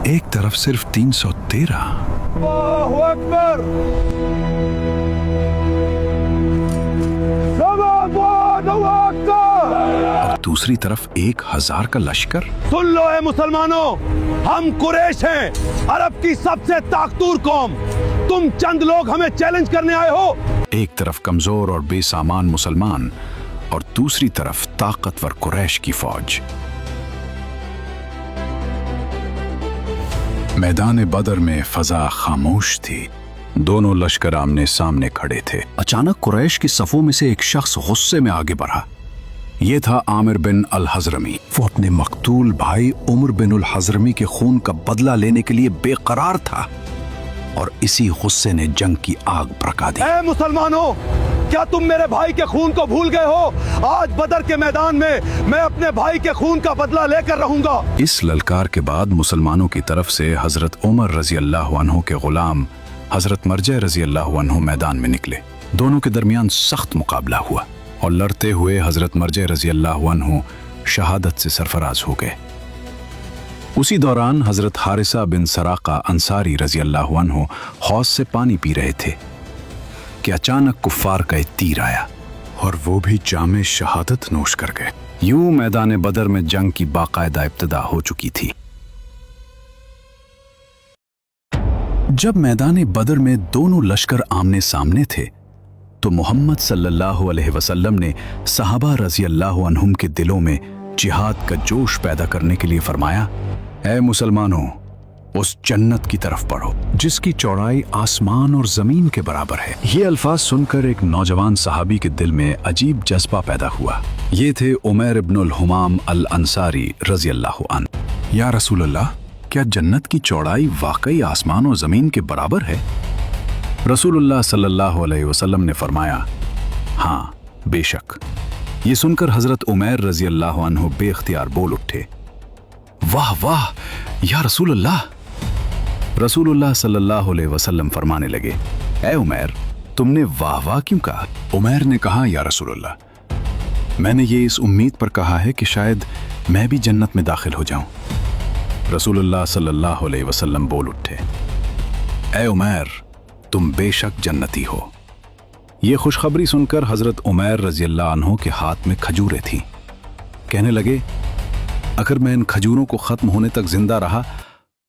एक तरफ सिर्फ 313। अल्लाहु अकबर। और दूसरी तरफ 1000 का लश्कर। सुन लो ए मुसलमानों, हम कुरैश हैं, अरब की सबसे ताकतवर कौम। तुम चंद लोग हमें चैलेंज करने आए हो। एक तरफ कमजोर और बेसामान मुसलमान और दूसरी तरफ ताकतवर कुरैश की फौज। मैदान बदर में फजा खामोश थी। दोनों लश्कर आमने सामने खड़े थे। अचानक कुरैश की सफों में से एक शख्स गुस्से में आगे बढ़ा। ये था आमिर बिन अल हजरमी। वो अपने मकतूल भाई उमर बिन अल हजरमी के खून का बदला लेने के लिए बेकरार था और इसी गुस्से ने जंग की आग भड़का दी। ए मुसलमानों, क्या तुम मेरे भाई के खून को भूल गए हो? आज बदर के मैदान में मैं अपने भाई के खून का बदला लेकर रहूंगा। इस ललकार के बाद मुसलमानों की तरफ से हजरत उमर रजी अल्लाह अन्हु के गुलाम हजरत मरजे रजी अल्लाह अन्हु मैदान में निकले। दोनों के दरमियान सख्त मुकाबला हुआ और लड़ते हुए हजरत मरजे रजी अल्लाह अन्हु शहादत से सरफराज हो गए। उसी दौरान हजरत हारिसा बिन सराका अंसारी रजी अल्लाह अन्हु हौज से पानी पी रहे थे कि अचानक कुफ्फार का एक तीर आया और वो भी जामे शहादत नोश कर गए। यूं मैदान बदर में जंग की बाकायदा इब्तिदा हो चुकी थी। जब मैदान बदर में दोनों लश्कर आमने सामने थे तो मोहम्मद सल्लल्लाहु अलैहि वसल्लम ने सहाबा रजी अल्लाह अन्हुम के दिलों में जिहाद का जोश पैदा करने के लिए फरमाया, ऐ मुसलमानों, उस जन्नत की तरफ बढ़ो जिसकी चौड़ाई आसमान और जमीन के बराबर है। ये अल्फाज सुनकर एक नौजवान सहाबी के दिल में अजीब जज्बा पैदा हुआ। ये थे उमैर इब्न अल हुमाम अल अंसारी रजी अल्लाह अन्हु। या रसूल अल्लाह, क्या जन्नत की चौड़ाई वाकई आसमान और जमीन के बराबर है? रसूलुल्लाह सल्लल्लाहु अलैहि वसल्लम ने फरमाया, हाँ बेशक। ये सुनकर हजरत उमैर रजी अल्लाह अन्हु बेख्तियार बोल उठे, वाह वाह या रसूलुल्लाह। रसूलुल्लाह सल्लल्लाहु अलैहि वसल्लम फरमाने लगे, ऐ उमैर, तुमने वाह वाह क्यों कहा? उमैर ने कहा, या रसूलुल्लाह, मैंने ये इस उम्मीद पर कहा है कि शायद मैं भी जन्नत में दाखिल हो जाऊं। रसूलुल्लाह सल्लल्लाहु अलैहि वसल्लम बोल उठे, ऐ उमैर, तुम बेशक जन्नती हो। ये खुशखबरी सुनकर हजरत उमैर रजी अल्लाह अन्हु के हाथ में खजूरें थीं। कहने लगे, अगर मैं इन खजूरों को खत्म होने तक जिंदा रहा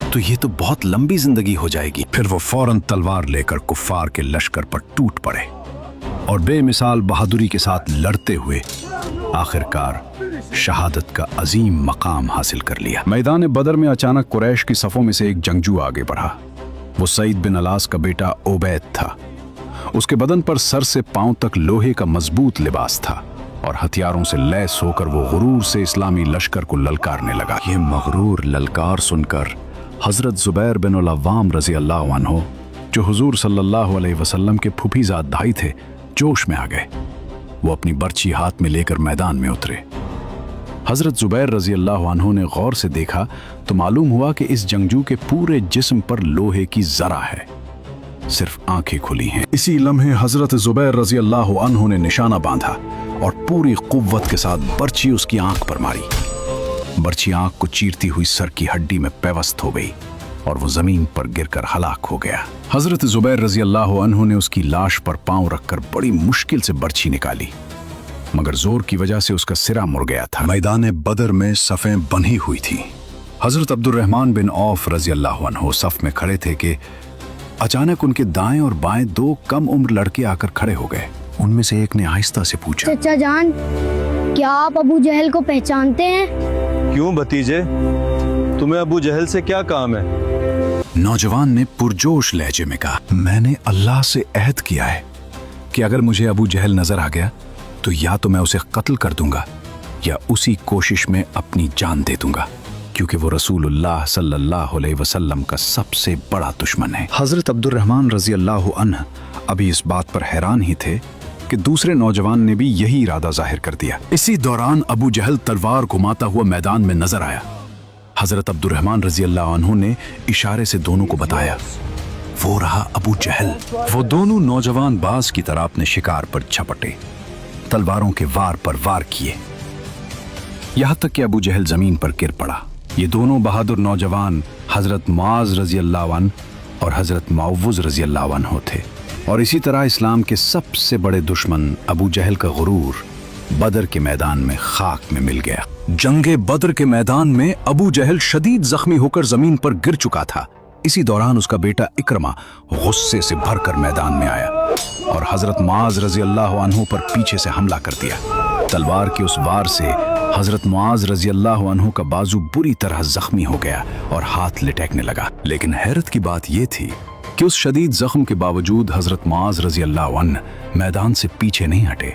तो ये तो बहुत लंबी जिंदगी हो जाएगी। फिर वो फौरन तलवार लेकर कुफ्फार के लश्कर पर टूट पड़े और बेमिसाल बहादुरी के साथ लड़ते हुए आखिरकार शहादत का अजीम मकाम हासिल कर लिया। मैदान बदर में अचानक कुरैश की सफों में से एक जंगजू आगे बढ़ा। वो सईद बिन अलास का बेटा ओबैद था। उसके बदन पर सर से पांव तक लोहे का मजबूत लिबास था और हथियारों से लैस होकर वो गुरूर से इस्लामी लश्कर को ललकारने लगा। ये मगरूर ललकार सुनकर हजरत जुबैर बिन अल अव्वाम रजी अल्लाह अन्हु, जो हुजूर सल्लल्लाहु अलैहि वसल्लम के फूफीजाद भाई थे, जोश में आ गए। वो अपनी बर्छी हाथ में लेकर मैदान में उतरे। हजरत जुबैर रजी अल्लाह अन्हु ने गौर से देखा तो मालूम हुआ कि इस जंगजू के पूरे जिस्म पर लोहे की जरा है, सिर्फ आंखें खुली हैं। इसी लम्हे हजरत जुबैर रजी अल्लाह अन्हु ने निशाना बांधा और पूरी कुव्वत के साथ बर्छी उसकी आंख पर मारी। बर्छी आंख को चीरती हुई सर की हड्डी में पेवस्त हो गई और वो जमीन पर गिरकर हलाक हो गया। हजरत जुबैर रजी अल्लाह अन्हु ने उसकी लाश पर पांव रखकर बड़ी मुश्किल से बर्छी निकाली, मगर जोर की वजह से उसका सिरा मुड़ गया था। मैदान बदर में सफ़ें बंधी हुई थी। हजरत अब्दुर्रहमान बिन औफ रजी अल्लाह अन्हु सफ में खड़े थे कि अचानक उनके दाएं और बाएं दो कम उम्र लड़के आकर खड़े हो गए। उनमें से एक ने आहिस्ता से पूछा, चचा जान, क्या आप अबू जहल को पहचानते हैं? क्यों भतीजे, तुम्हें अबू जहल से क्या काम है? नौजवान ने पुरजोश लहजे में कहा, मैंने अल्लाह से अहद किया है कि अगर मुझे अबू जहल नजर आ गया तो या तो मैं उसे कत्ल कर दूंगा या उसी कोशिश में अपनी जान दे दूंगा, क्योंकि वो रसूलुल्लाह सल्लल्लाहु अलैहि वसल्लम का सबसे बड़ा दुश्मन है। हजरत अब्दुर्रहमान रजी अल्लाह अन्हु अभी इस बात पर हैरान ही थे कि दूसरे नौजवान ने भी यही इरादा जाहिर कर दिया। इसी दौरान अबू जहल तलवार घुमाता हुआ मैदान में नजर आया। हजरत अब्दुर्रहमान रजी अल्लाह अन्हु ने इशारे से दोनों को बताया, वो रहा अबू जहल। वो दोनों नौजवान बाज की तरह अपने शिकार पर झपटे, तलवारों के वार पर वार किए, यहां तक कि अबू जहल जमीन पर गिर पड़ा। ये दोनों बहादुर नौजवान हजरत मुआज रजी अल्लाह अन्हु और हजरत मुअव्वज़ रजी अल्लाह अन्हु थे। और इसी तरह इस्लाम के सबसे बड़े दुश्मन अबू जहल का गुरूर बदर के मैदान में खाक में मिल गया। जंगे बदर के मैदान में अबू जहल शदीद जख्मी होकर जमीन पर गिर चुका था। इसी दौरान उसका बेटा इक्रमा गुस्से से भरकर मैदान में आया और हजरत मुआज रजी अल्लाह अन्हु पर पीछे से हमला कर दिया। तलवार के उस वार से हजरत मुआज रजी अल्लाह अन्हु का बाजू बुरी तरह जख्मी हो गया और हाथ लिटकने लगा। लेकिन हैरत की बात यह थी कि उस शदीद जख्म के बावजूद हजरत मुआज रजी अल्लाह अन्हु मैदान से पीछे नहीं हटे।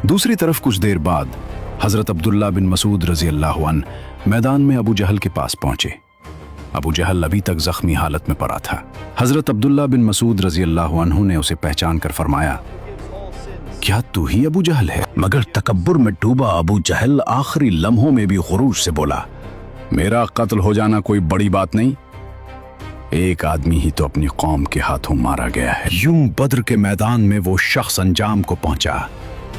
दूसरी तरफ कुछ देर बाद हजरत अब्दुल्ला बिन मसूद रजी अल्लाह अन्हु मैदान में अबू जहल के पास पहुंचे। अबू जहल अभी तक जख्मी हालत में पड़ा था। हजरत अब्दुल्ला बिन मसूद रजी अल्लाह अन्हु ने उसे पहचान कर फरमाया, क्या तू ही अबू जहल है? मगर तकब्बुर में डूबा अबू जहल आखिरी लम्हों में भी खुरूज से बोला, मेरा कत्ल हो जाना कोई बड़ी बात नहीं, एक आदमी ही तो अपनी कौम के हाथों मारा गया है। यूं बद्र के मैदान में वो शख्स अंजाम को पहुंचा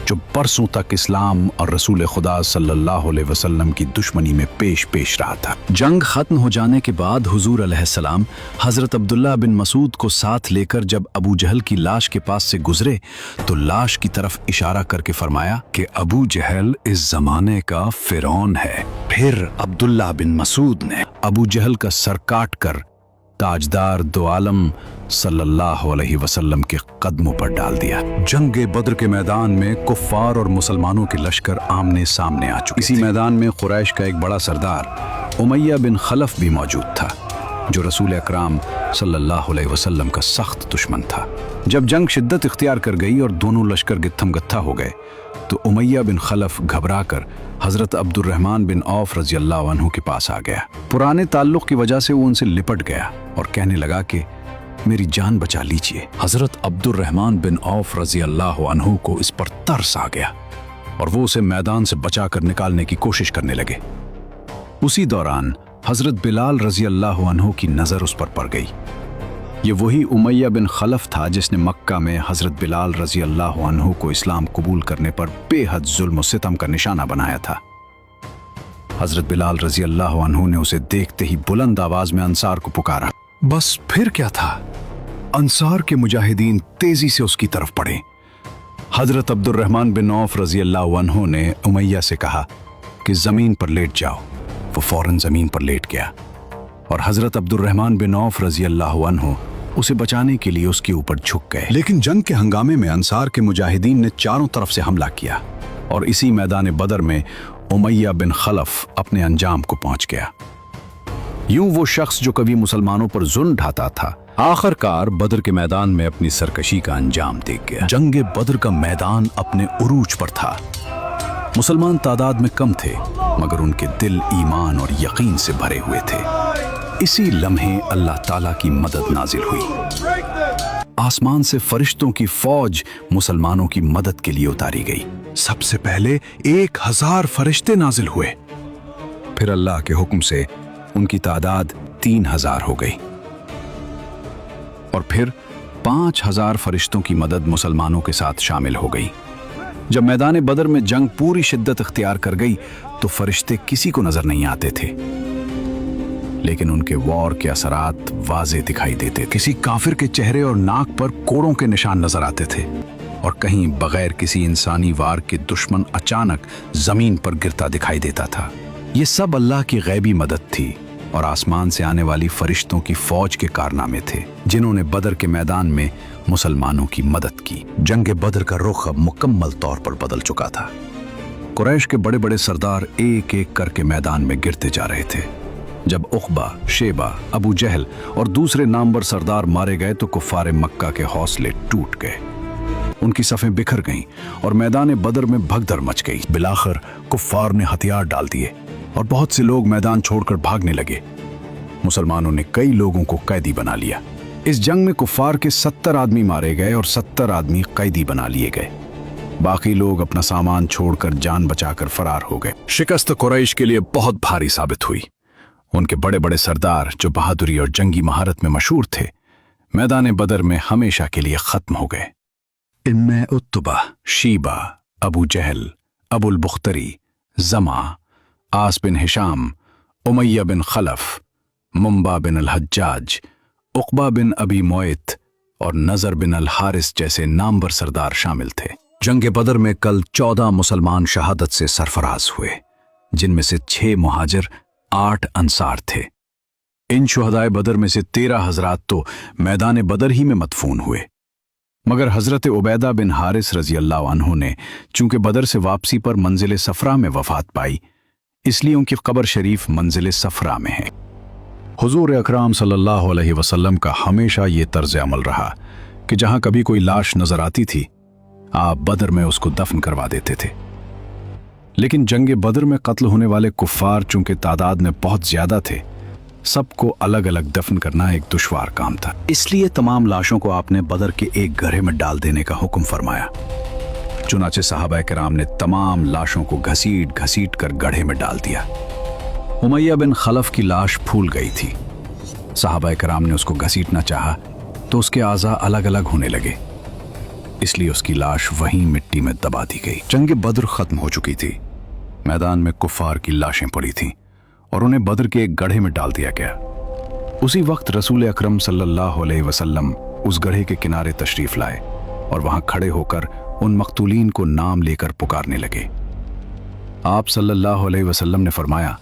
जो बरसों तक इस्लाम और रसूल खुदा सल्लल्लाहु अलैहि वसल्लम की दुश्मनी में पेश रहा था। जंग खत्म हो जाने के बाद हुजूर अलैहिस्सलाम हजरत अब्दुल्ला बिन मसूद को साथ लेकर जब अबू जहल की लाश के पास से गुजरे तो लाश की तरफ इशारा करके फरमाया कि अबू जहल इस जमाने का फिरौन है। फिर अब्दुल्ला बिन मसूद ने अबू जहल का सर काट कर ताजदार दो आलम सल्लल्लाहु अलैहि वसल्लम के कदमों पर डाल दिया। जंगे बद्र के मैदान में कुफ्फार और मुसलमानों के लश्कर आमने सामने आ चुके। इसी मैदान में कुरैश का एक बड़ा सरदार उमैया बिन खलफ भी मौजूद था, जो रसूल अकराम सल्लल्लाहु अलैहि वसल्लम का सख्त दुश्मन था। जब जंग शिद्दत इख्तियार कर गई और दोनों लश्कर गित्थम गत्था हो गए तो उमैया बिन खलफ घबराकर हजरत अब्दुर्रहमान बिन औफ रजी अल्लाह अन्हु के पास आ गया। पुराने ताल्लुक की वजह से वो उनसे लिपट गया और कहने लगा कि मेरी जान बचा लीजिए। हजरत अब्दुर्रहमान बिन औफ रजी अल्लाह अन्हु को इस पर तरस आ गया और वो उसे मैदान से बचाकर निकालने की कोशिश करने लगे। उसी दौरान हजरत बिलाल रजी अल्लाह अन्हु की नजर उस पर पड़ गई। ये वही उमैया बिन खलफ था जिसने मक्का में हजरत बिलाल रजी अल्लाह अन्हु को इस्लाम कबूल करने पर बेहद जुल्म और सितम का निशाना बनाया था। हजरत बिलाल रजी अल्लाह अन्हु ने उसे देखते ही बुलंद आवाज में अंसार को पुकारा। बस फिर क्या था, अंसार के मुजाहिदीन तेजी से उसकी तरफ पड़े। हजरत अब्दुर्रहमान बिन औफ रजी अल्लाह अन्हु ने उमैया से कहा कि जमीन पर लेट जाओ। वो फौरन जमीन पर लेट गया और हजरत अब्दुर्रहमान बिन औफ रजी अल्लाह अन्हु उसे बचाने के लिए उसके ऊपर झुक गए। लेकिन जंग के हंगामे में अंसार के मुजाहिदीन ने चारों तरफ से हमला किया और इसी मैदान बदर में उमैया बिन खलफ अपने अंजाम को पहुंच गया। यूं वो शख्स जो कभी मुसलमानों पर जुल्म ढाता था आखिरकार बदर के मैदान में अपनी सरकशी का अंजाम देख गया। जंग बदर का मैदान अपने उरूज पर था। मुसलमान तादाद में कम थे मगर उनके दिल ईमान और यकीन से भरे हुए थे। इसी लम्हे अल्लाह ताला की मदद नाजिल हुई। आसमान से फरिश्तों की फौज मुसलमानों की मदद के लिए उतारी गई। सबसे पहले 1000 फरिश्ते नाजिल हुए, फिर अल्लाह के हुक्म से उनकी तादाद 3000 हो गई और फिर 5000 फरिश्तों की मदद मुसलमानों के साथ शामिल हो गई। जब मैदान बदर में जंग पूरी शिद्दत इख्तियार कर गई तो फरिश्ते किसी को नजर नहीं आते थे, लेकिन उनके वॉर के असरात वाज़े दिखाई देते। किसी काफिर के चेहरे और नाक पर कोड़ों के निशान नजर आते थे और कहीं बगैर किसी इंसानी वार के दुश्मन अचानक जमीन पर गिरता दिखाई देता था। ये सब अल्लाह की गैबी मदद थी और आसमान से आने वाली फरिश्तों की फौज के कारनामे थे जिन्होंने बदर के मैदान में मुसलमानों की मदद की। जंग बदर का रुख अब मुकम्मल तौर पर बदल चुका था। कुरैश के बड़े बड़े सरदार एक एक करके मैदान में गिरते जा रहे थे। जब उक़बा, शेबा, अबू जहल और दूसरे नामवर सरदार मारे गए तो कुफ़ार मक्का के हौसले टूट गए। उनकी सफ़ें बिखर गईं और मैदान बदर में भगदड़ मच गई। बिलाखिर कुफ़ार ने हथियार डाल दिए और बहुत से लोग मैदान छोड़कर भागने लगे। मुसलमानों ने कई लोगों को कैदी बना लिया। इस जंग में कुफ़ार के 70 आदमी मारे गए और 70 आदमी कैदी बना लिए गए। बाकी लोग अपना सामान छोड़कर जान बचाकर फरार हो गए। शिकस्त कुरैश के लिए बहुत भारी साबित हुई। उनके बड़े बड़े सरदार जो बहादुरी और जंगी महारत में मशहूर थे मैदान बदर में हमेशा के लिए खत्म हो गए। इनमें उत्तबा, शीबा, अबू जहल, अबुल बुख्तरी, जमा, आस बिन हिशाम, उमैया बिन खलफ, मुंबा बिन अल हज्जाज, उक़बा बिन अबी मुयत और नज़र बिन अल हारिस जैसे नामवर सरदार शामिल थे। जंग बदर में कल 14 मुसलमान शहादत से सरफराज हुए, जिनमें से 6 मुहाजिर, 8 अंसार थे। इन शुहदाए बदर में से 13 हजरात तो मैदान बदर ही में मदफून हुए, मगर हजरत उबैदा बिन हारिस रजी अल्लाह अन्हु ने चूंकि बदर से वापसी पर मंजिल सफरा में वफात पाई, इसलिए उनकी कब्र शरीफ मंजिल सफरा में है। हुजूर अकराम सल्लल्लाहु अलैहि वसल्लम का हमेशा ये तर्ज अमल रहा कि जहां कभी कोई लाश नजर आती थी, आप बदर में उसको दफन करवा देते थे। लेकिन जंग बदर में कत्ल होने वाले कुफ्फार चूंकि तादाद में बहुत ज्यादा थे, सबको अलग अलग दफन करना एक दुश्वार काम था। इसलिए तमाम लाशों को आपने बदर के एक गड्ढे में डाल देने का हुक्म फरमाया। चुनाचे सहाबा किराम ने तमाम लाशों को घसीट घसीट कर गड्ढे में डाल दिया। उमैया बिन खलफ की लाश फूल गई थी। सहाबा किराम ने उसको घसीटना चाहा तो उसके आज़ा अलग अलग होने लगे, इसलिए उसकी लाश वहीं मिट्टी में दबा दी गई। जंग बदर खत्म हो चुकी थी। मैदान में कुफ्फार की लाशें पड़ी थीं और उन्हें बदर के एक गड्ढे में डाल दिया गया। उसी वक्त रसूल अकरम सल्लल्लाहु अलैहि वसल्लम उस गड्ढे के किनारे तशरीफ लाए और वहां खड़े होकर उन मकतूलीन को नाम लेकर पुकारने लगे। आप सल्लल्लाहु अलैहि वसल्लम ने फरमाया,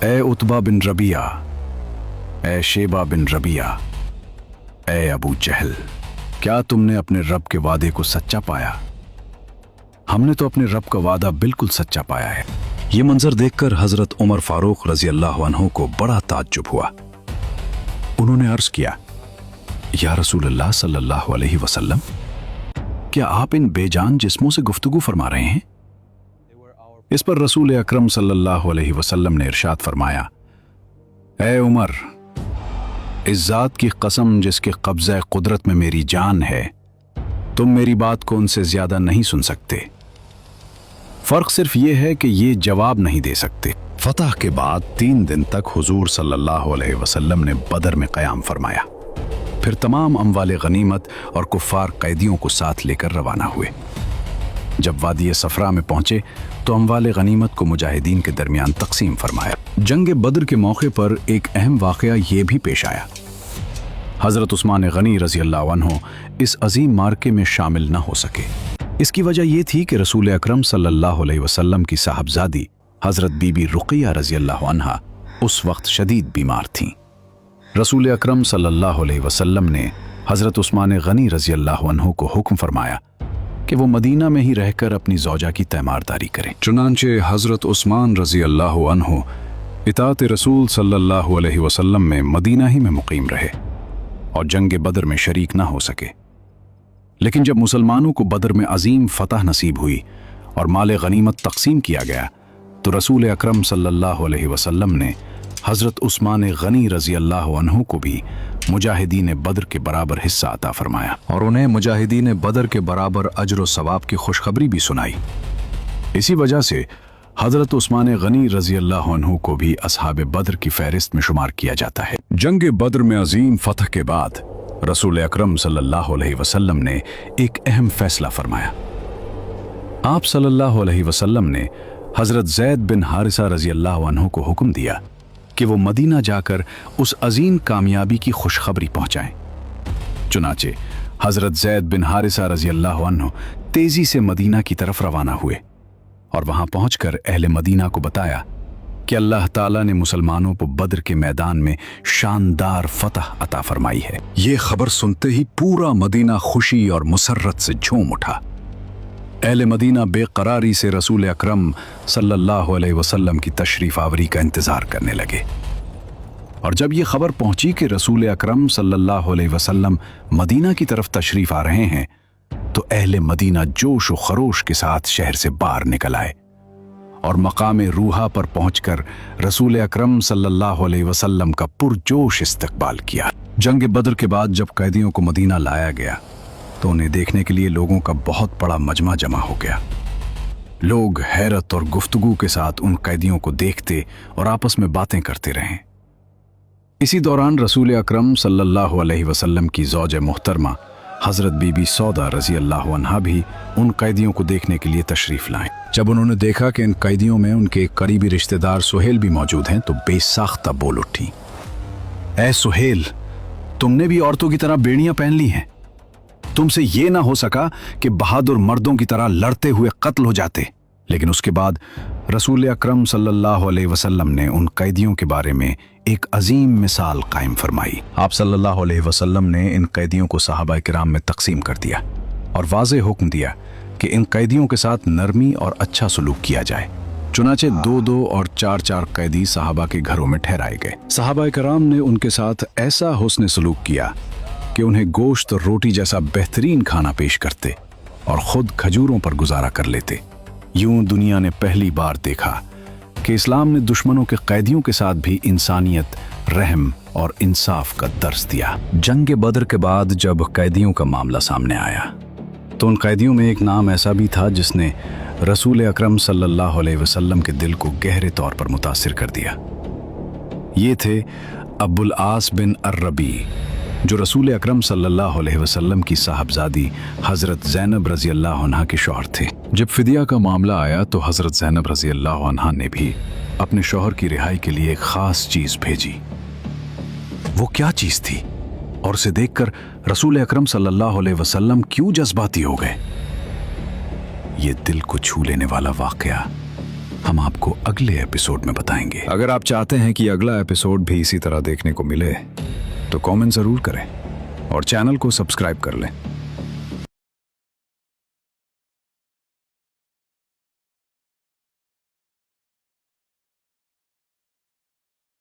ए उतबा बिन रबिया, ए शेबा बिन रबिया, ए अबू जहल, क्या तुमने अपने रब के वादे को सच्चा पाया? हमने तो अपने रब का वादा बिल्कुल सच्चा पाया है। ये मंजर देखकर हजरत उमर फारूक रजी अल्लाह अन्हु को बड़ा ताज्जुब हुआ। उन्होंने अर्ज किया, या रसूल अल्लाह सल्लल्लाहु अलैहि वसल्लम, क्या आप इन बेजान जिस्मों से गुफ्तगू फरमा रहे हैं? इस पर रसूल अकरम सल्लल्लाहु अलैहि वसल्लम ने इरशाद फरमाया, ए उमर, इस जात की कसम जिसके कब्ज़े कुदरत में मेरी जान है, तुम मेरी बात को उनसे ज्यादा नहीं सुन सकते। फर्क सिर्फ ये है कि ये जवाब नहीं दे सकते। फतह के बाद 3 दिन तक हुजूर सल्लल्लाहु अलैहि वसल्लम ने बदर में क़याम फरमाया। फिर तमाम अम्वाल गनीमत और कुफ्फार कैदियों को साथ लेकर रवाना हुए। जब वादी सफरा में पहुंचे तो अम्वाल गनीमत को मुजाहिदीन के दरमियान तकसीम फरमाया। जंग बदर के मौके पर एक अहम वाक़या ये भी पेश आया। हजरत उस्मान गनी रजी अल्लाह अन्हु इस अजीम मार्के में शामिल न हो सके। इसकी वजह यह थी कि रसूल अकरम सल्लल्लाहु अलैहि वसल्लम की साहबजादी हजरत बीबी रुक़िया रजी अल्लाह अन्हा उस वक्त शदीद बीमार थीं। रसूल अकरम सल्लल्लाहु अलैहि वसल्लम ने हजरत उस्मान गनी रजी अल्लाह अन्हु को हुक्म फरमाया कि वो मदीना में ही रहकर अपनी ज़ौजा की तैमारदारी करें। चुनांचे हजरत उस्मान रजी अल्लाह अन्हु इताअत रसूल सल्लल्लाहु अलैहि वसल्लम में मदीना ही में मुकीम रहे और जंग बदर में शरीक ना हो सके। लेकिन जब मुसलमानों को बदर में अजीम फतह नसीब हुई और माल गनीमत तकसीम किया गया तो रसूल अकरम सल्लल्लाहु अलैहि वसल्लम ने हजरत उस्मान गनी रजी अल्लाह अन्हु को भी मुजाहिदीन बदर के बराबर हिस्सा अता फरमाया और उन्हें मुजाहिदीन बदर के बराबर अजर व सवाब की खुशखबरी भी सुनाई। इसी वजह से हजरत उस्मान गनी रजी अल्लाह अन्हु को भी असहाब बदर की फहरिस्त में शुमार किया जाता है। जंग बदर में अजीम फतह के बाद रसूल अकरम सल्लल्लाहु अलैहि वसल्लम ने एक अहम फैसला फरमाया। आप सल्लल्लाहु अलैहि वसल्लम ने हजरत ज़ैद बिन हारिसा रजी अल्लाह अन्हु को हुक्म दिया कि वो मदीना जाकर उस अजीम कामयाबी की खुशखबरी पहुंचाएं। चुनाचे हजरत ज़ैद बिन हारिसा रजी अल्लाह अन्हु तेजी से मदीना की तरफ रवाना हुए और वहां पहुंचकर अहले मदीना को बताया कि अल्लाह ताला ने मुसलमानों को बदर के मैदान में शानदार फतह अता फरमाई है। ये खबर सुनते ही पूरा मदीना खुशी और मुसर्रत से झूम उठा। अहले मदीना बेकरारी से रसूल अकरम सल्लल्लाहु अलैहि वसल्लम की तशरीफ आवरी का इंतजार करने लगे और जब ये खबर पहुंची कि रसूल अकरम सल्लल्लाहु अलैहि वसल्लम मदीना की तरफ तशरीफ आ रहे हैं तो अहले मदीना जोश व खरोश के साथ शहर से बाहर निकल आए और मकाम रूहा पर पहुंचकर रसूल अकरम सल्लल्लाहु अलैहि वसल्लम का पुरजोश इस्तकबाल किया। जंग बदर के बाद जब कैदियों को मदीना लाया गया तो उन्हें देखने के लिए लोगों का बहुत बड़ा मजमा जमा हो गया। लोग हैरत और गुफ्तगू के साथ उन कैदियों को देखते और आपस में बातें करते रहे। इसी दौरान रसूल अकरम सल्लल्लाहु अलैहि वसल्लम की ज़ौज मुहतरमा हजरत बीबी सौदा रजी अल्लाह अन्हा भी उन कैदियों को देखने के लिए तशरीफ लाएं। जब उन्होंने देखा कि इन कैदियों में उनके एक करीबी रिश्तेदार सुहेल भी मौजूद हैं तो बेसाख्ता बोल उठी, ऐ सुहेल, तुमने भी औरतों की तरह बेड़ियां पहन ली हैं। तुमसे ये ना हो सका कि बहादुर मर्दों की तरह लड़ते हुए कत्ल हो जाते। लेकिन उसके बाद रसूल अकरम सल्लल्लाहु अलैहि वसल्लम ने उन कैदियों के बारे में एक अजीम मिसाल कायम फरमाई। आप सल्लल्लाहु अलैहि वसल्लम ने इन कैदियों को सहाबा किराम में तकसीम कर दिया और वाज़ेह हुक्म दिया कि इन कैदियों के साथ नरमी और अच्छा सलूक किया जाए। चुनाचे 2-2 और 4-4 कैदी सहाबा के घरों में ठहराए गए। सहाबा किराम ने उनके साथ ऐसा हुस्न सलूक किया कि उन्हें गोश्त और रोटी जैसा बेहतरीन खाना पेश करते और खुद खजूरों पर गुजारा कर लेते। यूं दुनिया ने पहली बार देखा कि इस्लाम ने दुश्मनों के कैदियों के साथ भी इंसानियत, रहम और इंसाफ का दर्स दिया। जंग बदर के बाद जब कैदियों का मामला सामने आया तो उन कैदियों में एक नाम ऐसा भी था जिसने रसूल अकरम सल्लल्लाहु अलैहि वसल्लम के दिल को गहरे तौर पर मुतासिर कर दिया। ये थे अब्बुल आस बिन अर्रबी, जो रसूल अकरम सल्लल्लाहु अलैहि वसल्लम की साहबजादी हज़रत ज़ैनब रज़ी अल्लाह अन्हा के शौहर थे। जब फिदिया का मामला आया तो हज़रत ज़ैनब रज़ी अल्लाह अन्हा ने भी अपने शौहर की रिहाई के लिए एक ख़ास चीज़ भेजी। वो क्या चीज़ थी और उसे देखकर रसूल अकरम सल्लल्लाहु अलैहि वसल्लम क्यों जज्बाती हो गए, ये दिल को छू लेने वाला वाक़या हम आपको अगले एपिसोड में बताएंगे। अगर आप चाहते हैं कि अगला एपिसोड भी इसी तरह देखने को मिले तो कमेंट ज़रूर करें और चैनल को सब्सक्राइब कर लें।